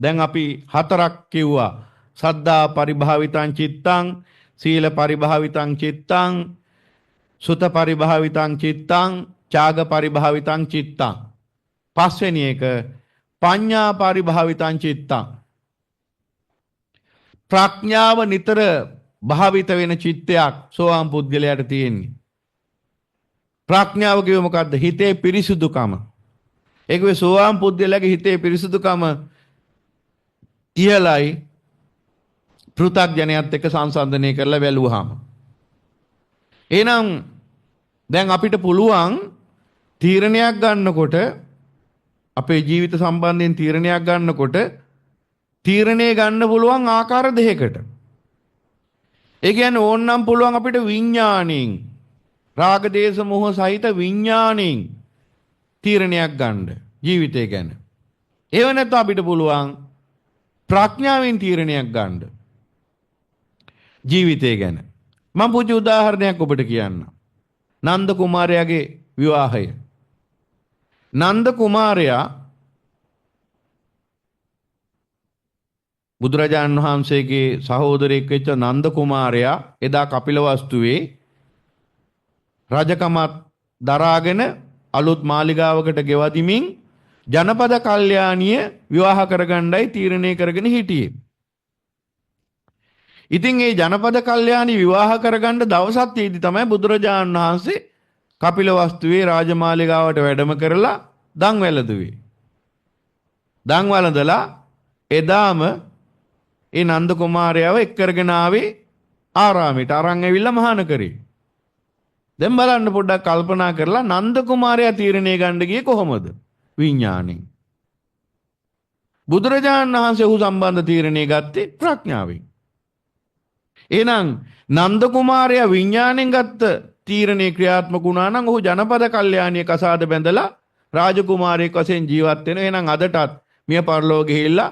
දැන් අපි හතරක් කිව්වා. සද්දා පරිභාවිතං චිත්තං, සීල පරිභාවිතං චිත්තං, සුත පරිභාවිතං චිත්තං, ත්‍යාග පරිභාවිතං චිත්තං. පස්වෙනි එක පඤ්ඤා පරිභාවිතං චිත්තං. ප්‍රඥාව නිතර භාවිත වෙන චිත්තයක් සෝවාන් පුද්ගලයාට තියෙන්නේ. ප්‍රඥාව කියව මොකද්ද? හිතේ පිරිසුදුකම. ඒක වේ සෝවාන් පුද්ගලයාගේ හිතේ පිරිසුදුකම ඉහළයි පෘථග්ජනයත් එක්ක සංසන්දනය කරලා බැලුවාම. එහෙනම් දැන් අපිට පුළුවන් තීරණයක් ගන්නකොට අපේ ජීවිත සම්බන්ධයෙන් තීරණයක් ගන්නකොට තීරණය ගන්න පුළුවන් ආකාර දෙකකට. ඒ කියන්නේ ඕනනම් පුළුවන් අපිට විඥාණයෙන් රාග දේශ මොහ සහිත විඥාණයෙන් තීරණයක් ගන්න ජීවිතය ගැන. ඒව නැත්නම් අපිට පුළුවන් ප්‍රඥාවෙන් තීරණයක් ගන්න ජීවිතය ගැන. මම පුංචි උදාහරණයක් ඔබට කියන්නම්. නන්ද කුමාරයාගේ විවාහය. නන්ද කුමාරයා බුදුරජාණන් වහන්සේගේ සහෝදරයෙක් වෙච්ච නන්ද කුමාරයා එදා කපිලවස්තුවේ රජකමත් දරාගෙන අලුත් මාලිගාවකට ගෙවදිමින් ජනපද කල්යාණිය විවාහ කරගන්නයි තීරණය කරගෙන හිටියේ. ඉතින් මේ ජනපද කල්යාණි විවාහ කරගන්න දවසක් තියදී තමයි බුදුරජාණන් වහන්සේ කපිලවස්තුවේ රාජමාලිගාවට වැඩම කරලා දන් වැළඳුවේ. දන් වළඳලා එදාම ඒ නන්ද කුමාරයාව එක් කරගෙන ආවේ ආරාමයට අරන් ඇවිල්ලා මහාන කරේ. දැන් බලන්න පොඩ්ඩක් කල්පනා කරලා නන්ද කුමාරයා තීරණය ගන්න ගියේ කොහොමද? විඥාණයෙන්. බුදුරජාණන් වහන්සේ ඔහු සම්බන්ධ තීරණය ගත්තේ ප්‍රඥාවෙන්. එහෙනම් නන්ද කුමාරයා විඥාණයෙන් ගත්ත තීරණේ ක්‍රියාත්මක වුණා නම් ඔහු ජනපද කල්යාණිය කසාද බැඳලා රාජකුමාරයෙක් වශයෙන් ජීවත් වෙනවා. එහෙනම් අදටත් මිය පරලෝක ගිහිල්ලා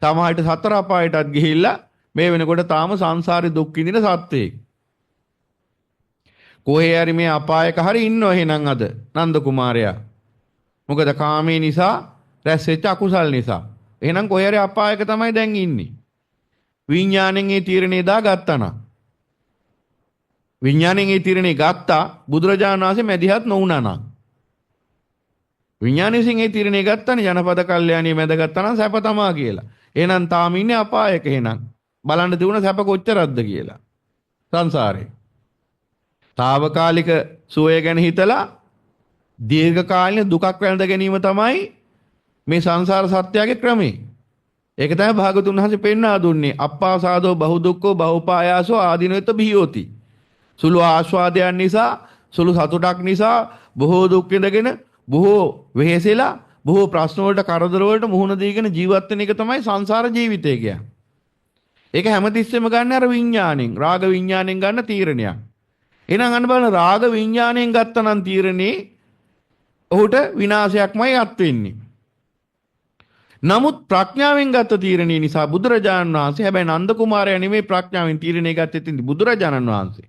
තමයිට සතර අපායටත් ගිහිල්ලා මේ වෙනකොට තාම සංසාරේ දුක් විඳින සත්වෙක්. කොහේ හරි මේ අපායක හරි ඉන්නව එහෙනම් අද නන්ද කුමාරයා. මොකද කාමයේ නිසා රැස් වෙච්ච අකුසල් නිසා. එහෙනම් කොහේ හරි අපායක තමයි දැන් ඉන්නේ. විඥාණයෙන් ඒ තීරණේ දාගත්තා නම්. විඥාණයෙන් ඒ තීරණේ ගත්තා බුදුරජාණන් වහන්සේ මැදිහත් නොවුණා නම්. විඥාණයෙන් ඒ තීරණේ ගත්තානේ ජනපද කල්යාණිය මැදගත්තා නම් සැප තමා කියලා. එහෙනම් තාම ඉන්නේ අපායක. එහෙනම් බලන්න තිබුණ සැප කොච්චරක්ද කියලා සංසාරේ. తాවකාලික සුවය ගැන හිතලා දීර්ඝකාලීන දුකක් වැළඳ ගැනීම තමයි මේ සංසාර සත්‍යයේ ක්‍රමය. ඒක තමයි භාගතුන් වහන්සේ පෙන්වා දුන්නේ. අප්පාසාදෝ බහු දුක්ඛෝ බහුපායාසෝ ආදීනවෙත බිහියෝති. සුළු ආස්වාදයන් නිසා සුළු සතුටක් නිසා බොහෝ දුක් විඳගෙන බොහෝ වෙහෙසෙලා බොහෝ ප්‍රශ්න වලට කරදර වලට මුහුණ දීගෙන ජීවත් වෙන එක තමයි සංසාර ජීවිතය කියන්නේ. ඒක හැමතිස්සෙම ගන්න අර විඥාණයෙන් රාග විඥාණයෙන් ගන්න තීරණයක්. එහෙනම් අන්න බලන්න රාග විඥාණයෙන් ගත්තනම් තීරණේ ඔහුට විනාශයක්මයි අත් වෙන්නේ. නමුත් ප්‍රඥාවෙන් ගත්ත තීරණේ නිසා බුදුරජාණන් වහන්සේ හැබැයි නන්ද කුමාරයා නෙමෙයි ප්‍රඥාවෙන් තීරණේ ගත්තේ ඉතින් බුදුරජාණන් වහන්සේ.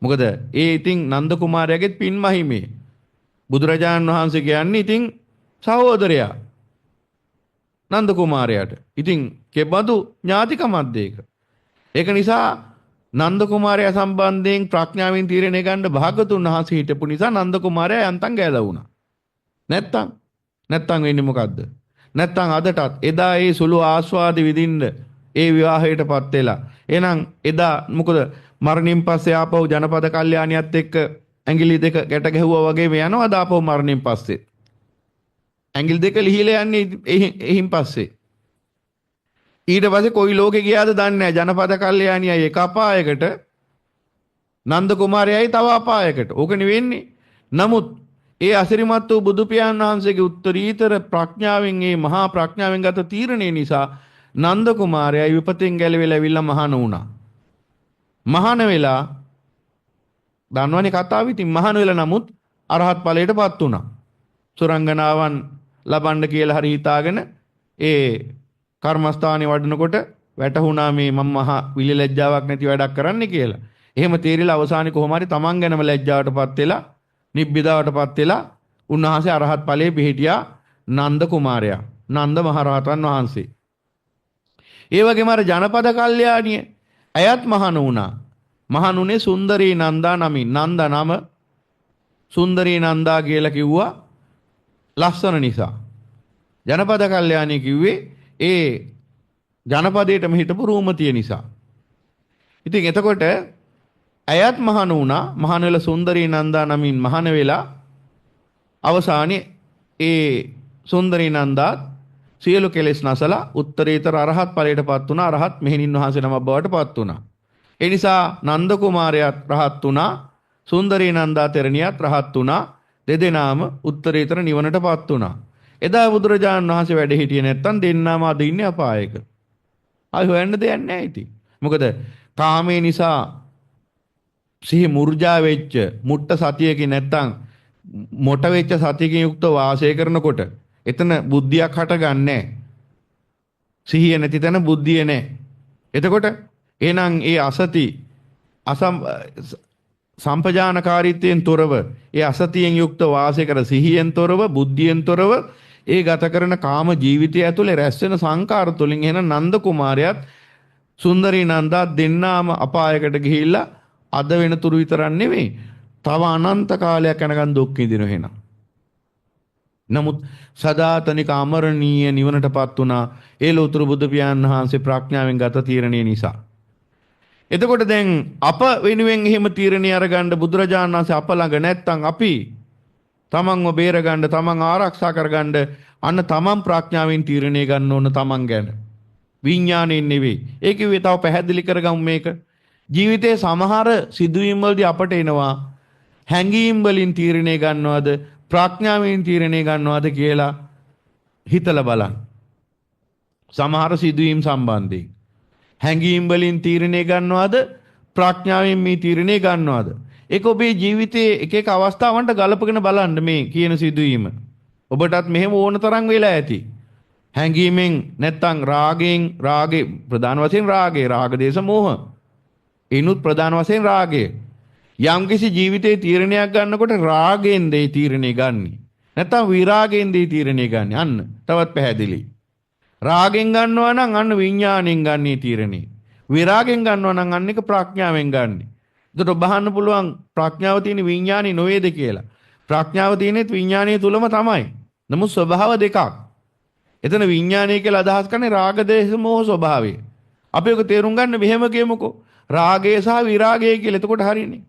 මොකද ඒ ඉතින් නන්ද කුමාරයාගෙත් පින් මහිමේ. බුදුරජාණන් වහන්සේ කියන්නේ ඉතින් සහෝදරයා නන්ද කුමාරයාට. ඉතින් කෙබඳු ඥාතිකමක්ද ඒක? ඒක නිසා නන්ද කුමාරයා සම්බන්ධයෙන් ප්‍රඥාවෙන් තීරණය ගන්න භාගතුන් වහන්සේ හිටපු නිසා නන්ද කුමාරයා යන්තම් ගැලවුණා. නැත්තම් වෙන්නේ මොකද්ද? නැත්තම් අදටත් එදා ඒ සුළු ආස්වාද විඳින්න ඒ විවාහයටපත් වෙලා. එහෙනම් එදා මොකද මරණින් පස්සේ ආපහු ජනපද කල්යාණියත් එක්ක ඇඟිලි දෙක ගැට ගැහුවා වගේ මේ යනවා ආපහු මරණින් පස්සේ. ඇඟිලි දෙක ලිහිලා යන්නේ එහින් පස්සේ. ඊට පස්සේ කොයි ලෝකේ ගියාද දන්නේ නැහැ. ජනපද කල්යාණියයි එක අපායකට නන්ද කුමාරයයි තව අපායකට. ඕක නෙවෙන්නේ. නමුත් ඒ අසිරිමත් වූ බුදු පියාණන් වහන්සේගේ උත්තරීතර ප්‍රඥාවෙන් ඒ මහා ප්‍රඥාවෙන් ගත තීරණය නිසා නන්ද කුමාරයා විපතෙන් ගැලවිලා ඇවිල්ලා මහාන වුණා. මහාන වෙලා දන්නවනේ කතාව. ඉතින් මහාන වෙලා නමුත් අරහත් ඵලයටපත් වුණා. සුරංගනාවන් ලබන්න කියලා හරි හිතාගෙන ඒ කර්මස්ථානේ වඩනකොට වැටහුණා මේ මම මහා විලි ලැජ්ජාවක් නැති වැඩක් කරන්නේ කියලා. එහෙම තීරිලා අවසානයේ කොහොම හරි තමන් ගැනම ලැජ්ජාවටපත් වෙලා නිබ්බිදාවටපත් වෙලා උන්වහන්සේ අරහත් ඵලයේ පිහිටියා නන්ද කුමාරයා. නන්ද මහරහතන් වහන්සේ. ඒ වගේම අර ජනපද කල්යාණිය ඇයත් මහාන වුණා. මහානුනේ සුන්දරී නන්දා නමින්. නන්දා නම සුන්දරී නන්දා කියලා කිව්වා ලස්සන නිසා. ජනපද කල්යාණිය කිව්වේ ඒ ජනපදයේටම හිටපු රූමතිය නිසා. ඉතින් එතකොට ඇයත් මහාන වුණා. මහාන වෙලා සුන්දරී නන්දා නමින් මහාන වෙලා අවසානයේ ඒ සුන්දරී නන්දාත් සියලු කෙලෙස් නැසලා උත්තරීතර අරහත් ඵලයටපත් වුණා. අරහත් මෙහෙණින් වහන්සේ නමක් බවට පත් වුණා. ඒ නිසා නන්ද කුමාරයාත් රහත් වුණා. සුන්දරී නන්දා තෙරණියත් රහත් වුණා. දෙදෙනාම උත්තරීතර නිවනටපත් වුණා. එදා බුදුරජාණන් වහන්සේ වැඩ හිටියේ නැත්තම් දෙන්නාම අද ඉන්නේ අපායක. ආයි හොයන්න දෙයක් නැහැ ඉතින්. මොකද කාමයේ නිසා සිහි මුර්ජා වෙච්ච මුට්ට සතියකින් නැත්තම් මොට වෙච්ච සතියකින් යුක්තව වාසය කරනකොට එතන බුද්ධියක් හටගන්නේ සිහිය නැති තැන බුද්ධිය නැහැ. එතකොට එහෙනම් ඒ අසති සම්පජානකාරීත්වයෙන් තොරව ඒ අසතියෙන් යුක්ත වාසය කර සිහියෙන් තොරව බුද්ධියෙන් තොරව ඒ ගත කරන කාම ජීවිතය ඇතුලේ රැස් වෙන සංකාර තුලින් එහෙනම් නන්ද කුමාරයාත් සුන්දරී නන්දා දෙන්නාම අපායකට ගිහිල්ලා අද වෙනතුරු විතරක් නෙවෙයි තව අනන්ත කාලයක් යනකම් දුක් විඳිනවා එහෙනම්. නමුත් සදාතනික අමරණීය නිවනටපත් වුණා ඒ ලෝතුරු බුදු පියාණන් වහන්සේ ප්‍රඥාවෙන් ගත තීරණය නිසා. එතකොට දැන් අප වෙනුවෙන් එහෙම තීරණය අරගන්න බුදුරජාණන් වහන්සේ අප ළඟ නැත්තම් අපි තමන්ව බේරගන්න තමන් ආරක්ෂා කරගන්න අන්න තමන් ප්‍රඥාවෙන් තීරණය ගන්න ඕන තමන් ගැන. විඥාණයෙන් නෙවෙයි. ඒක කිව්වේ තව පැහැදිලි කරගමු මේක. ජීවිතයේ සමහර සිදුවීම් වලදී අපට එනවා හැඟීම් වලින් තීරණය ගන්නවද ප්‍රඥාවෙන් තීරණය ගන්නවද කියලා හිතලා බලන්න. සමහර සිදුවීම් සම්බන්ධයෙන් හැඟීම් වලින් තීරණය ගන්නවද ප්‍රඥාවෙන් මේ තීරණය ගන්නවද? ඒක ඔබේ ජීවිතයේ එක එක අවස්ථාවන්ට ගලපගෙන බලන්න මේ කියන සිදුවීම. ඔබටත් මෙහෙම ඕන තරම් වෙලා ඇති. හැඟීමෙන් නැත්තම් රාගේ ප්‍රධාන වශයෙන් රාග දේශ මොහ. ඉනුත් ප්‍රධාන වශයෙන් රාගය. යම්කිසි ජීවිතේ තීරණයක් ගන්නකොට රාගයෙන් දෙයි තීරණය ගන්නෙ. නැත්තම් විරාගයෙන් දෙයි තීරණය ගන්නෙ. අන්න තවත් පැහැදිලි. රාගෙන් ගන්නවා නම් අන්න විඥාණයෙන් ගන්නේ තීරණේ. විරාගෙන් ගන්නවා නම් අන්න එක ප්‍රඥාවෙන් ගන්නෙ. එතකොට ඔබ අහන්න පුළුවන් ප්‍රඥාව තියෙන විඥානේ නොවේද කියලා. ප්‍රඥාව තියෙනෙත් විඥානයේ තුලම තමයි. නමුත් ස්වභාව දෙකක්. එතන විඥානය කියලා අදහස් කරන්නේ රාග දේශ මොහ ස්වභාවය. අපි ඔක තේරුම් ගන්න මෙහෙම කියමුකෝ. රාගය සහ විරාගය කියලා. එතකොට හරියනේ.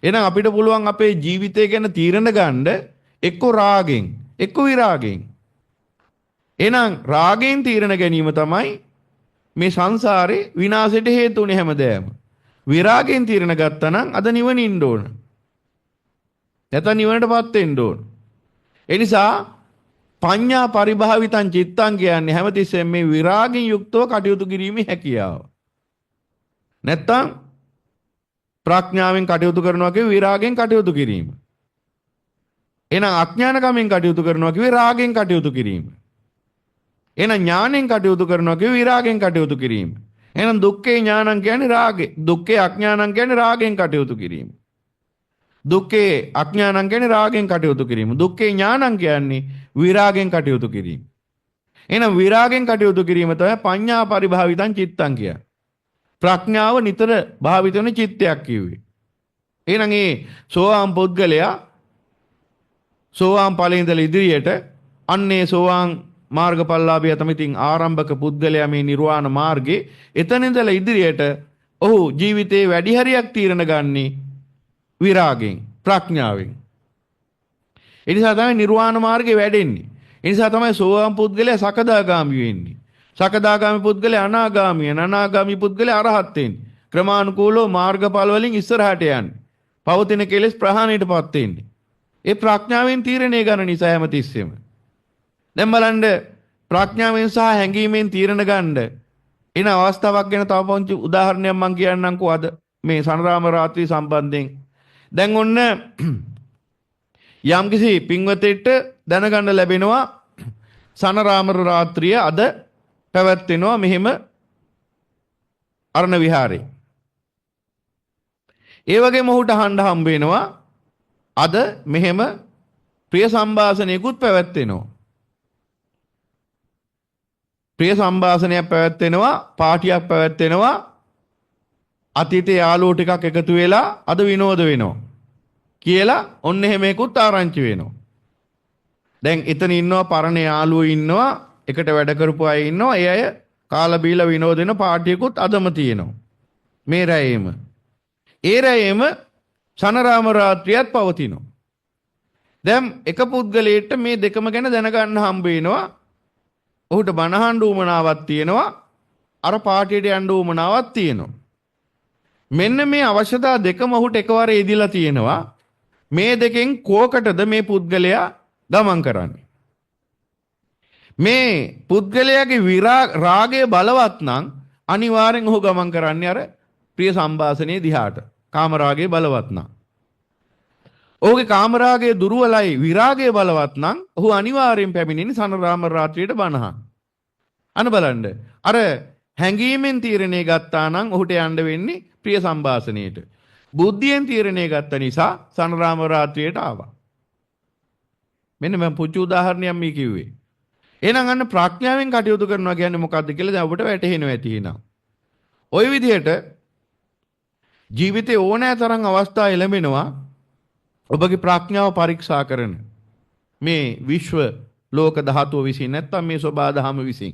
එහෙනම් අපිට පුළුවන් අපේ ජීවිතය ගැන තීරණ ගන්න එක්ක රාගෙන් එක්ක විරාගෙන්. එහෙනම් රාගෙන් තීරණ ගැනීම තමයි මේ සංසාරේ විනාශයට හේතු උනේ හැමදේම. විරාගෙන් තීරණ ගත්තා නම් අද නිවනින්න ඕන. නැත්නම් නිවනටපත් වෙන්න ඕන. ඒ නිසා පඤ්ඤා පරිභාවිතං චිත්තං කියන්නේ හැමතිස්සෙම මේ විරාගයෙන් යුක්තව කටයුතු කිරීමේ හැකියාව. නැත්තම් ප්‍රඥාවෙන් කටයුතු කරනවා කිව්වේ විරාගයෙන් කටයුතු කිරීම. එහෙනම් අඥානකමෙන් කටයුතු කරනවා කිව්වේ රාගයෙන් කටයුතු කිරීම. එහෙනම් ඥාණයෙන් කටයුතු කරනවා කිව්වේ විරාගයෙන් කටයුතු කිරීම. එහෙනම් දුක්ඛේ ඥානං කියන්නේ රාගේ. දුක්ඛේ අඥානං කියන්නේ රාගයෙන් කටයුතු කිරීම. දුක්ඛේ අඥානං කියන්නේ රාගයෙන් කටයුතු කිරීම. දුක්ඛේ ඥානං කියන්නේ විරාගයෙන් කටයුතු කිරීම. එහෙනම් විරාගයෙන් කටයුතු කිරීම තමයි පඤ්ඤා පරිභාවිතං චිත්තං කියන්නේ. ප්‍රඥාව නිතර භාවිත වෙන චිත්තයක් කිව්වේ. එහෙනම් ඒ සෝවාන් පුද්ගලයා සෝවාන් ඵලයේ ඉඳලා ඉදිරියට අන්නේ සෝවාන් මාර්ගඵලලාභියා තමයි තින් ආරම්භක පුද්ගලයා මේ නිර්වාණ මාර්ගේ එතන ඉඳලා ඉදිරියට ඔහු ජීවිතේ වැඩි හරියක් තීරණ ගන්නේ විරාගෙන් ප්‍රඥාවෙන්. ඒ නිසා තමයි නිර්වාණ මාර්ගේ වැඩෙන්නේ. ඒ නිසා තමයි සෝවාන් පුද්ගලයා සකදාගාමි වෙන්නේ. සකදාගාමි පුද්ගලයා අනාගාමී, අනාගාමි පුද්ගලයා අරහත් වෙන්නේ. ක්‍රමානුකූලව මාර්ගඵල වලින් ඉස්සරහට යන්නේ. පවතින කෙලෙස් ප්‍රහාණයටපත් වෙන්නේ. ඒ ප්‍රඥාවෙන් තීරණය ගන්න නිසා හැමතිස්සෙම. දැන් බලන්න ප්‍රඥාවෙන් සහ හැඟීමෙන් තීරණ ගන්න එන අවස්ථාවක් ගැන තව පොන්චි උදාහරණයක් මම කියන්නම්කෝ අද මේ සනරාම රාත්‍රී සම්බන්ධයෙන්. දැන් ඔන්න යම්කිසි පින්වතෙක්ට දැනගන්න ලැබෙනවා සනරාම රාත්‍රිය අද පැවැත්වෙනවා මෙහෙම අරණ විහාරේ. ඒ වගේම ඔහුට අහන්න හම්බ වෙනවා අද මෙහෙම ප්‍රිය සම්භාෂණයකුත් පැවැත්වෙනවා. ප්‍රිය සම්භාෂණයක් පැවැත්වෙනවා, පාටියක් පැවැත්වෙනවා. අතීතයේ යාළුවෝ ටිකක් එකතු වෙලා අද විනෝද වෙනවා කියලා ඔන්න එහෙම එකකුත් ආරංචි වෙනවා. දැන් එතන ඉන්නවා පරණ යාළුවෝ ඉන්නවා, එකට වැඩ කරපු අය ඉන්නවා. ඒ අය කාලා බීලා විනෝද වෙන පාටියකුත් අදම තියෙනවා. මේ රැයේම. ඒ රැයේම සනරාම රාත්‍රියත් පවතිනවා. දැන් එක පුද්ගලයෙක්ට මේ දෙකම ගැන දැනගන්න හම්බ වෙනවා. ඔහුට බණහන් උමනාවක් තියෙනවා, අර පාටියට යන්න උමනාවක් තියෙනවා. මෙන්න මේ අවශ්‍යතා දෙකම ඔහුට එකවර ඉදිලා තියෙනවා. මේ දෙකෙන් කෝකටද මේ පුද්ගලයා ගමන් කරන්නේ? මේ පුද්ගලයාගේ රාගය බලවත් නම් අනිවාර්යෙන් ඔහු ගමන් කරන්නේ අර ප්‍රිය සම්භාෂණයේ දිහාට. කාමරාගය බලවත් නම්. ඔහුගේ කාමරාගය දුර්වලයි, විරාගය බලවත් නම් ඔහු අනිවාර්යෙන් පැමිණෙන්නේ සනරාම රාත්‍රියට බණහන්. අන බලන්න. අර හැඟීමෙන් තීරණය ගත්තා නම් ඔහුට යන්න වෙන්නේ ප්‍රිය සම්භාෂණයට. බුද්ධියෙන් තීරණය ගත්ත නිසා සනරාම රාත්‍රියට ආවා. මෙන්න මම පුංචි උදාහරණයක් මේ කිව්වේ. එහෙනම් අන්න ප්‍රඥාවෙන් කටයුතු කරනවා කියන්නේ මොකක්ද කියලා දැන් ඔබට වැටහෙනවා ඇති එහෙනම්. ওই විදිහට ජීවිතේ ඕනෑ තරම් අවස්ථා එළඹෙනවා ඔබගේ ප්‍රඥාව පරීක්ෂා කරන මේ විශ්ව ලෝක ධාතුව විසින් නැත්නම් මේ සබා දහම විසින්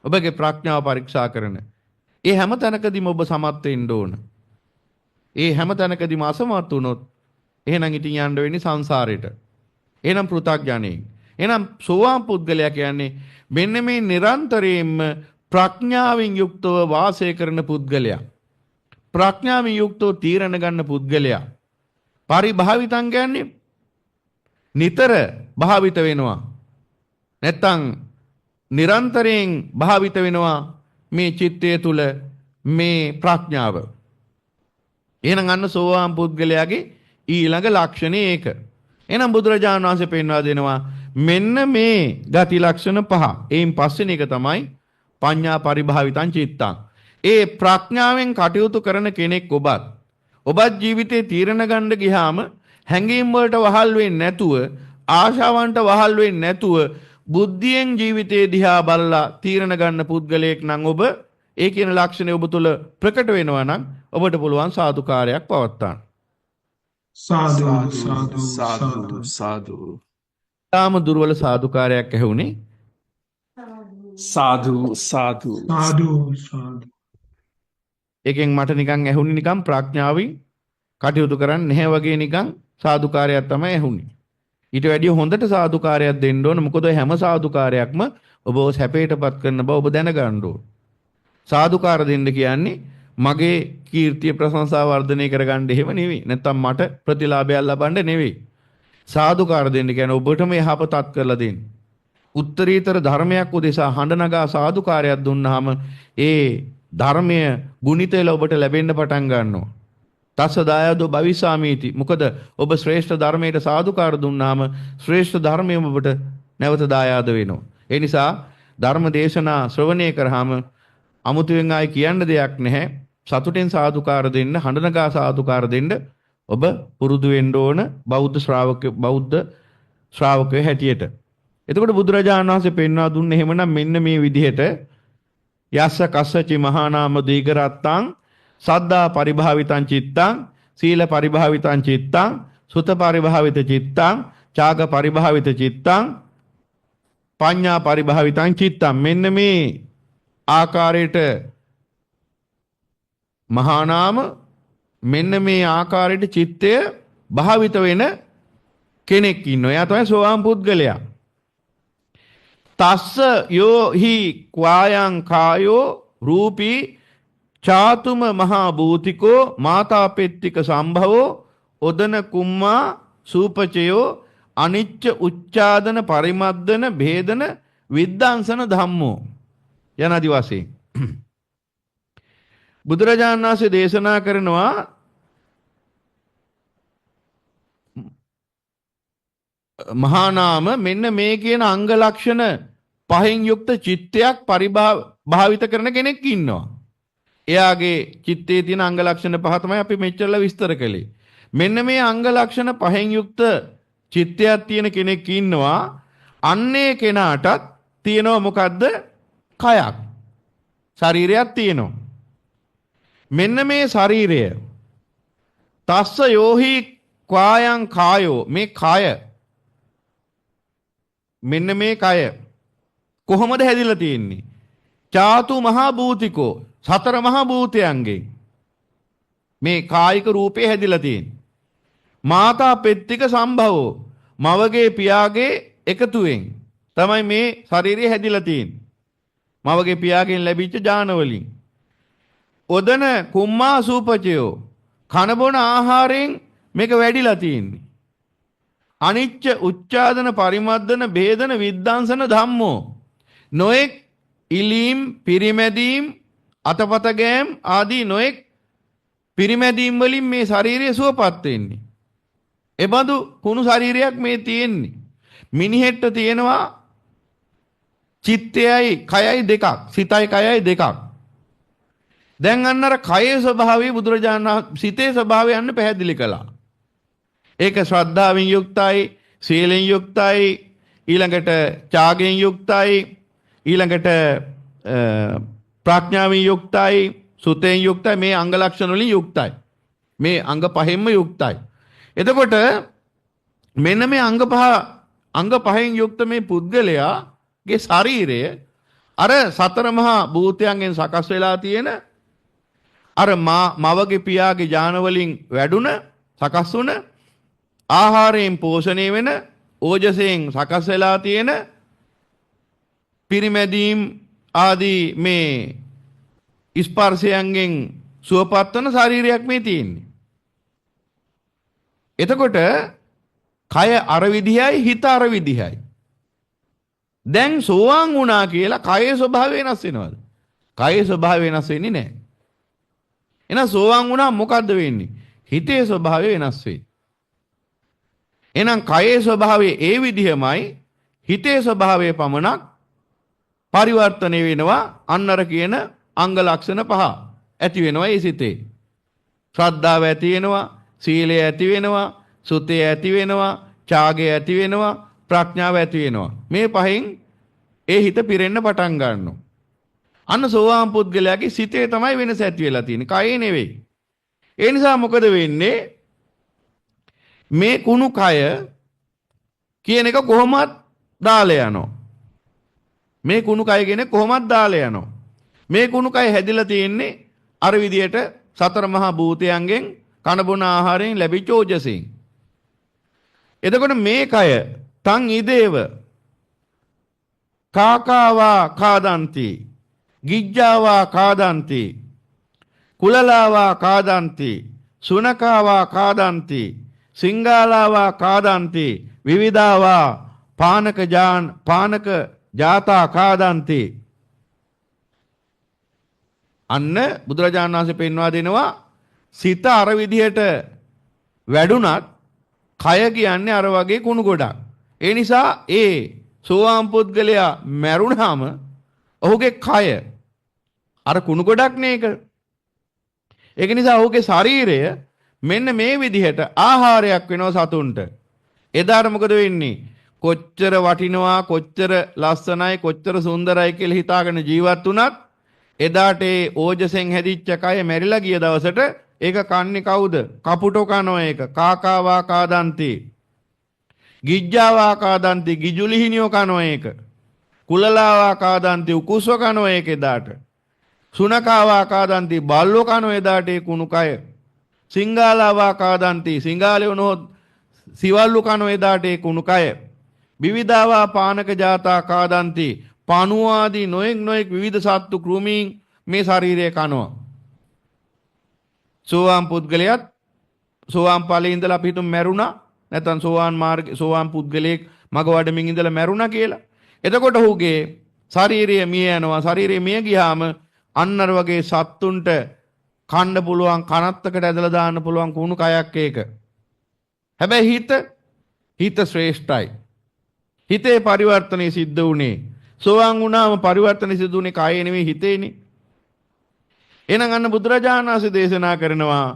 ඔබගේ ප්‍රඥාව පරීක්ෂා කරන ඒ හැම තැනකදීම ඔබ සමත් වෙන්න ඕන. ඒ හැම තැනකදීම අසමත් වුණොත් එහෙනම් ඉතින් යන්න වෙන්නේ සංසාරෙට. එහෙනම් පෘථග්ජනෙක්. එහෙනම් සෝවාන් පුද්ගලයා කියන්නේ මෙන්න මේ නිරන්තරයෙන්ම ප්‍රඥාවෙන් යුක්තව වාසය කරන පුද්ගලයා. ප්‍රඥාවෙන් යුක්තව තීරණ ගන්න පුද්ගලයා. පරිභාවිතං කියන්නේ නිතර භාවිත වෙනවා. නැත්තම් නිරන්තරයෙන් භාවිත වෙනවා මේ චිත්තය තුල මේ ප්‍රඥාව. එහෙනම් අන්න සෝවාන් පුද්ගලයාගේ ඊළඟ ලක්ෂණය ඒක. එහෙනම් බුදුරජාණන් වහන්සේ පෙන්වා දෙනවා මෙන්න මේ ගති ලක්ෂණ පහ. එයින් පස්වෙනි එක තමයි පඤ්ඤා පරිභාවිතං චිත්තං. ඒ ප්‍රඥාවෙන් කටයුතු කරන කෙනෙක් ඔබත් ජීවිතේ තීරණ ගන්න ගියාම හැඟීම් වලට වහල් වෙන්නේ නැතුව, ආශාවන්ට වහල් වෙන්නේ නැතුව බුද්ධියෙන් ජීවිතේ දිහා බලලා තීරණ ගන්න පුද්ගලයෙක් නම් ඔබ ඒ කියන ලක්ෂණය ඔබ තුල ප්‍රකට වෙනවා නම් ඔබට පුළුවන් සාදුකාරයක් පවත්වන්න. සාදු සාදු සාදු සාදු. තාම දුර්වල සාදුකාරයක් ඇහුනේ. සාදු සාදු සාදු සාදු. එකෙන් මට නිකන් ඇහුනේ නිකන් ප්‍රඥාවෙන් කටයුතු කරන්නේ නැහැ වගේ නිකන් සාදුකාරයක් තමයි ඇහුනේ. ඊට වැඩිය හොඳට සාදුකාරයක් දෙන්න ඕන. මොකද හැම සාදුකාරයක්ම ඔබව සැපයටපත් කරන බව ඔබ දැනගන්න ඕන. සාදුකාර දෙන්න කියන්නේ මගේ කීර්තිය ප්‍රශංසාව වර්ධනය කරගන්න එහෙම නෙවෙයි. නැත්තම් මට ප්‍රතිලාභයක් ලබන්න නෙවෙයි. සාදුකාර දෙන්න කියන්නේ ඔබටම යහපතක් කරලා දෙන්න. උත්තරීතර ධර්මයක් උදෙසා හඬ නගා සාදුකාරයක් දුන්නාම ඒ ධර්මය ගුණිතේල ඔබට ලැබෙන්න පටන් ගන්නවා. තස්ස දායදෝ භවිසාමීති. මොකද ඔබ ශ්‍රේෂ්ඨ ධර්මයට සාදුකාර දුන්නාම ශ්‍රේෂ්ඨ ධර්මයම ඔබට නැවත දායාද වෙනවා. ඒ නිසා ධර්ම දේශනා ශ්‍රවණය කරාම අමුතුවෙන් ආයි කියන්න දෙයක් නැහැ. සතුටෙන් සාදුකාර දෙන්න, හඬ නගා සාදුකාර දෙන්න ඔබ පුරුදු වෙන්න ඕන බෞද්ධ ශ්‍රාවකයෝ හැටියට. එතකොට බුදුරජාණන් වහන්සේ පෙන්වා දුන්නේ එහෙමනම් මෙන්න මේ විදිහට යස්ස කස්සචි මහා නාම දීඝරත්තං සද්දා පරිභාවිතං චිත්තං සීල පරිභාවිතං චිත්තං සුත පරිභාවිත චිත්තං ඡාග පරිභාවිත චිත්තං පඤ්ඤා පරිභාවිතං චිත්තං. මෙන්න මේ ආකාරයට මහා නාම මෙන්න මේ ආකාරයට චිත්තය භාවිත වෙන කෙනෙක් ඉන්නවා. එයා තමයි සෝවාන් පුද්ගලයා. තස්ස යෝ හි ක්වායං කායෝ රූපී චාතුම මහා භූතිකෝ මාතාපෙත්තික සම්භවෝ ඔදන කුම්මා සූපචයෝ අනිච්ච උච්ඡාදන පරිමද්දන භේදන විද්දාංසන ධම්මෝ යනාදි වශයෙන් බුදුරජාණන් වහන්සේ දේශනා කරනවා මහා නාම මෙන්න මේ කියන අංග ලක්ෂණ පහෙන් යුක්ත චිත්තයක් භාවිත කරන කෙනෙක් ඉන්නවා. එයාගේ චිත්තයේ තියෙන අංග ලක්ෂණ පහ තමයි අපි මෙච්චරලා විස්තර කළේ. මෙන්න මේ අංග ලක්ෂණ පහෙන් යුක්ත චිත්තයක් තියෙන කෙනෙක් ඉන්නවා. අන්නේ කෙනාටත් තියෙනවා මොකද්ද? කයක් ශරීරයක් තියෙනවා. මෙන්න මේ ශරීරය තස්ස යෝහි කායං කායෝ මේ කය මෙන්න මේ කය කොහොමද හැදිලා තියෙන්නේ? චාතු මහා භූතිකෝ සතර මහා භූතයන්ගෙන් මේ කායික රූපේ හැදිලා තියෙන්නේ. මාතා පෙත්තික සම්භවෝ මවගේ පියාගේ එකතුවෙන් තමයි මේ ශරීරය හැදිලා තියෙන්නේ. මවගේ පියාගෙන් ලැබිච්ච ඥාන වලින්. ඔදන කුම්මා සූපචයෝ කන බොන ආහාරයෙන් මේක වැඩිලා තියෙන්නේ. අනිච්ච උච්චාදන පරිමද්දන ભેදන විද්දාංශන ධම්මෝ නොඑක් ඉලීම් පිරිමැදීම් අතපත ගෑම් ආදී නොඑක් පිරිමැදීම් වලින් මේ ශරීරය සුවපත් වෙන්නේ. එබඳු කුණු ශරීරයක් මේ තියෙන්නේ. මිනිහෙට තියෙනවා චිත්තයයි කයයි දෙකක්, සිතයි කයයි දෙකක්. දැන් අන්න අර කයේ ස්වභාවය බුදුරජාණන් සිතේ ස්වභාවය යන්න පැහැදිලි කළා. ඒක ශ්‍රද්ධාවෙන් යුක්තයි, සීලෙන් යුක්තයි, ඊළඟට ත්‍යාගයෙන් යුක්තයි, ඊළඟට ප්‍රඥාවෙන් යුක්තයි, සුතෙන් යුක්තයි, මේ අංග ලක්ෂණ වලින් යුක්තයි. මේ අංග පහෙන්ම යුක්තයි. එතකොට මෙන්න මේ අංග පහෙන් යුක්ත මේ පුද්ගලයාගේ ශරීරය අර සතර මහා භූතයන්ගෙන් සකස් වෙලා තියෙන අර මවගේ පියාගේ ඥාන වලින් වැඩුණ සකස් වුණ ආහාරයෙන් පෝෂණය වෙන ඕජසයෙන් සකස් වෙලා තියෙන පිරිමැදීම් ආදී මේ ස්පර්ශයන්ගෙන් සුවපත් වන ශරීරයක් මේ තියෙන්නේ. එතකොට කය අර විදිහයි හිත අර විදිහයි. දැන් සෝවාන් වුණා කියලා කයේ ස්වභාවය වෙනස් වෙනවද? කයේ ස්වභාවය වෙනස් වෙන්නේ නැහැ. එහෙනම් සෝවාන් වුණා මොකද්ද වෙන්නේ? හිතේ ස්වභාවය වෙනස් වෙයි. එහෙනම් කයේ ස්වභාවය ඒ විදිහමයි හිතේ ස්වභාවය පමණක් පරිවර්තනය වෙනවා. අන්නර කියන අංග ලක්ෂණ පහ ඇති වෙනවා ඒ සිතේ. ශ්‍රද්ධාව ඇති වෙනවා, සීලය ඇති වෙනවා, සුතය ඇති වෙනවා, ත්‍යාගය ඇති වෙනවා, ප්‍රඥාව ඇති වෙනවා. මේ පහෙන් ඒ හිත පිරෙන්න පටන් ගන්නවා. අන්න සෝවාන් පුද්ගලයාගේ සිතේ තමයි වෙනස ඇති වෙලා තියෙන්නේ. කයේ නෙවෙයි. ඒ නිසා මොකද වෙන්නේ? මේ කුණු කය කියන එක කොහොමත් දාලා යනවා. මේ කුණු කය කියන කොහොමත් දාලා යනවා. මේ කුණු කය හැදිලා තියෙන්නේ අර විදියට සතර මහා භූතයන්ගෙන් කන බොන ආහාරයෙන් ලැබිච්ච ඕජසයෙන්. එතකොට මේ කය තං ඉදේව කාකාවා කාදන්ති ගිජ්ජාවා කාදන්ති කුලලාවා කාදන්ති සුනකාවා කාදන්ති සිංගාලාවා කාදන්ති විවිධාවා පානක ජාතා කාදන්ති. අන්න බුදුරජාණන් වහන්සේ පෙන්වා දෙනවා සිත අර විදිහට වැඩුණත් කය කියන්නේ අර වගේ කුණු ගොඩක්. ඒ නිසා ඒ සෝවාන් පුද්ගලයා මැරුණාම ඔහුගේ කය අර කුණු ගොඩක් නේක. ඒක නිසා ඔහුගේ ශරීරය මෙන්න මේ විදිහට ආහාරයක් වෙනවා සතුන්ට. එදාට මොකද වෙන්නේ? කොච්චර වටිනවා, කොච්චර ලස්සනයි, කොච්චර සුන්දරයි කියලා හිතාගෙන ජීවත් වුණත් එදාට ඒ ඕජසෙන් හැදිච්ච කය මැරිලා ගිය දවසට ඒක කන්නේ කවුද? කපුටෝ කනෝ ඒක. කාකාවා කාදන්ති. ගිජ්ජාවා කාදන්ති. ගිජුලිහිනියෝ කනෝ ඒක. කුලලාවා කාදන්ති. උකුස්ව කනෝ ඒක එදාට. සුනකාවා කාදන්ති. බල්ලෝ කනෝ එදාට ඒ කුණු කය. සිංගාලාවා කාදන්ති. සිංගාලේ වුණොත් සිවල්ලු කනෝ එදාට ඒ කුණු කය. විවිධාවා පානක ජාතා කාදන්ති. පණුවාදී නොයෙක් විවිධ සත්තු කෘමීන් මේ ශරීරය කනවා. සෝවාන් පුද්ගලයාත් සෝවාන් ඵලයේ ඉඳලා අපි හිතමු මැරුණා. නැත්නම් සෝවාන් පුද්ගලයෙක් මග වඩමින් ඉඳලා මැරුණා කියලා. එතකොට ඔහුගේ ශරීරය මිය යනවා. ශරීරය මිය ගියාම අන්නර වගේ සත්තුන්ට කන්න පුළුවන්, කනත්තකට ඇදලා දාන්න පුළුවන් කුණු කයක් ඒක. හැබැයි හිත ශ්‍රේෂ්ඨයි. හිතේ පරිවර්තනය සිද්ධ වුණේ. සෝවාන් වුණාම පරිවර්තනය සිද්ධ වුණේ කායේ නෙවෙයි හිතේනේ. එහෙනම් අන්න බුදුරජාණන් වහන්සේ දේශනා කරනවා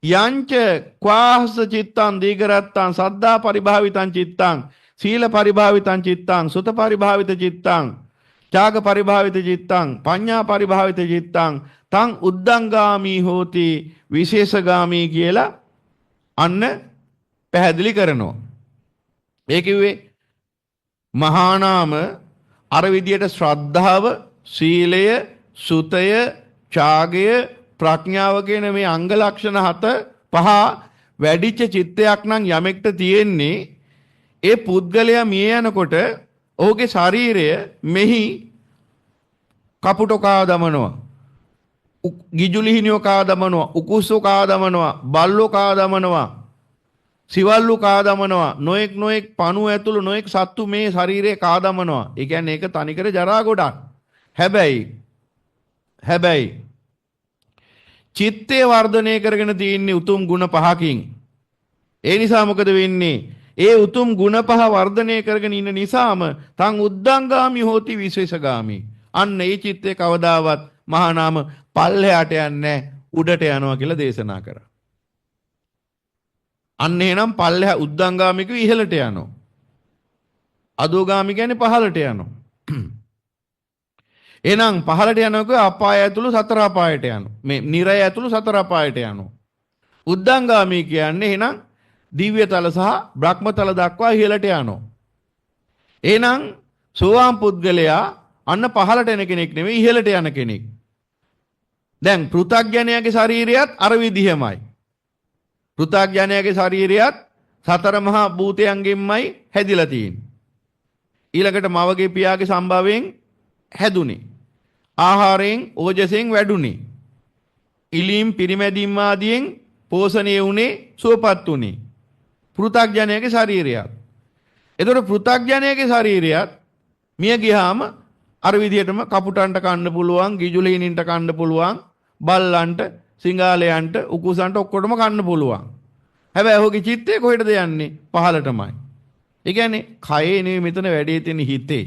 යංච ක්වාහස චිත්තං දීගරත්තං සද්ධා පරිභාවිතං චිත්තං සීල පරිභාවිතං චිත්තං සුත පරිභාවිත චිත්තං ඡාග පරිභාවිත චිත්තං පඤ්ඤා පරිභාවිත චිත්තං තං උද්දංගාමි හෝති විශේෂගාමි කියලා අන්න පැහැදිලි කරනවා. ඒ කිව්වේ මහා නාම අර විදියට ශ්‍රද්ධාව, සීලය, සුතය, ඡාගය, ප්‍රඥාව කියන මේ අංග ලක්ෂණ 5 වැඩිච්ච චිත්තයක් නම් යමෙක්ට තියෙන්නේ ඒ පුද්ගලයා මිය යනකොට ඔහුගේ ශරීරය මෙහි කපුටෝ කා දමනවා, ගිජුලිහිනියෝ කා දමනවා, උකුස්සෝ කා දමනවා, බල්ලෝ කා දමනවා, සිවල්ලු කා දමනවා, නොඑක් පණු ඇතුළු නොඑක් සත්තු මේ ශරීරයේ කා දමනවා. ඒ කියන්නේ ඒක තනිකර ජරා ගොඩක්. හැබැයි චිත්තේ වර්ධනය කරගෙන තියෙන්නේ උතුම් ගුණ 5කින්. ඒ නිසා මොකද වෙන්නේ? ඒ උතුම් ගුණ 5 වර්ධනය කරගෙන ඉන්න නිසාම තං උද්දංගාමි හෝති විශේෂගාමි. අන්න ඒ චිත්තේ කවදාවත් මහා නාම පල්ලෙහාට යන්නේ උඩට යනවා කියලා දේශනා කරා. අන්න එහෙනම් පල්ලෙහා උද්දංගාමික ඉහළට යනවා. අදෝගාමි කියන්නේ පහළට යනවා. එහෙනම් පහළට යනකොට අපාය ඇතුළු සතර අපායට යනවා. මේ නිරය ඇතුළු සතර අපායට යනවා. උද්දංගාමි කියන්නේ එහෙනම් දිව්‍ය තල සහ බ්‍රහ්ම තල දක්වා ඉහළට යනවා. එහෙනම් සෝවාන් පුද්ගලයා අන්න පහළට එන කෙනෙක් නෙවෙයි ඉහළට යන කෙනෙක්. දැන් පෘථග්ජනයාගේ ශරීරයත් අර විදිහමයි. පෘථග්ජනයාගේ ශරීරයත් සතර මහා භූතයන්ගෙන්මයි හැදිලා තියෙන්නේ. ඊළඟට මවගේ පියාගේ සම්භවයෙන් හැදුනේ. ආහාරයෙන් ඕජසෙන් වැඩුණේ. ඉලීම් පිරිමැදීම් ආදියෙන් පෝෂණය වුණේ, සුවපත් වුණේ. පෘථග්ජනයාගේ ශරීරයත්. එතකොට පෘථග්ජනයාගේ ශරීරයත් මිය ගියාම අර විදිහටම කපුටන්ට කන්න පුළුවන්, ගිජුලිහිනින්ට කන්න පුළුවන්, බල්ලන්ට, සිංහාලයන්ට, උකුසන්ට ඔක්කොටම කන්න පුළුවන්. හැබැයි ඔහුගේ චිත්තය කොහෙටද යන්නේ? පහළටමයි. ඒ කියන්නේ කයේ නෙවෙයි මෙතන වැඩේ තියෙන හිතේ.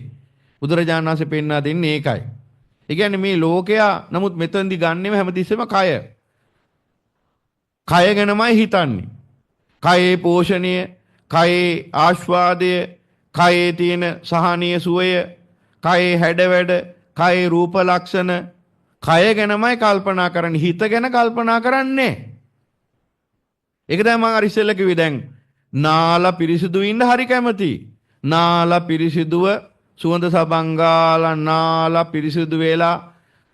බුදුරජාණන් වහන්සේ පෙන්වා දෙන්නේ ඒකයි. ඒ කියන්නේ මේ ලෝකයා නමුත් මෙතනදී ගන්නෙම හැමතිස්සෙම කය. කය ගැනමයි හිතන්නේ. කයේ පෝෂණය, කයේ ආස්වාදය, කයේ තියෙන සහනීය සුවය, කයේ හැඩවැඩ, කයේ රූප ලක්ෂණ, කය ගැනමයි කල්පනා කරන්නේ. හිත ගැන කල්පනා කරන්නේ. ඒක තමයි මම අර ඉස්සෙල්ලා කිව්වේ. දැන් නාලා පිරිසිදු ඉන්න හරි කැමති. නාලා පිරිසිදුව සුවඳ සබන් ගාලා නාලා පිරිසිදු වෙලා